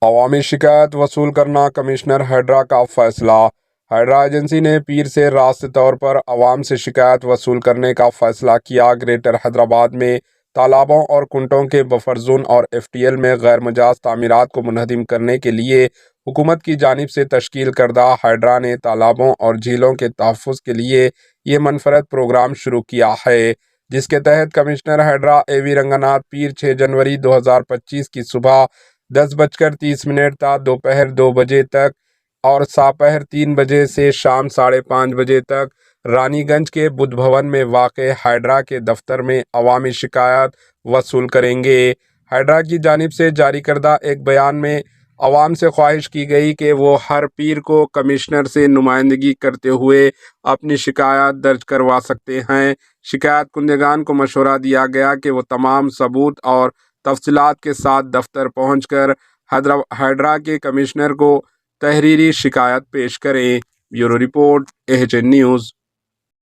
عوامی شکایت وصول کرنا کمشنر ہیڈرا کا فیصلہ۔ ہیڈرا ایجنسی نے پیر سے راست طور پر عوام سے شکایت وصول کرنے کا فیصلہ کیا۔ گریٹر حیدرآباد میں تالابوں اور کنڈوں کے بفر زون اور ایف ٹی ایل میں غیر مجاز تعمیرات کو منہدم کرنے کے لیے حکومت کی جانب سے تشکیل کردہ ہیڈرا نے تالابوں اور جھیلوں کے تحفظ کے لیے یہ منفرد پروگرام شروع کیا ہے، جس کے تحت کمشنر ہیڈرا اے وی رنگناتھ پیر 6 جنوری 2025 کی صبح 10:30 تا دوپہر 2 بجے تک اور ساپہر 3 بجے سے شام 5:30 بجے تک رانی گنج کے بدھ بھون میں واقع ہیڈرا کے دفتر میں عوامی شکایات وصول کریں گے۔ ہیڈرا کی جانب سے جاری کردہ ایک بیان میں عوام سے خواہش کی گئی کہ وہ ہر پیر کو کمشنر سے نمائندگی کرتے ہوئے اپنی شکایات درج کروا سکتے ہیں۔ شکایت کنندگان کو مشورہ دیا گیا کہ وہ تمام ثبوت اور تفصیلات کے ساتھ دفتر پہنچ کر ہیڈرا کے کمشنر کو تحریری شکایت پیش کریں۔ Bureau report, AHN news.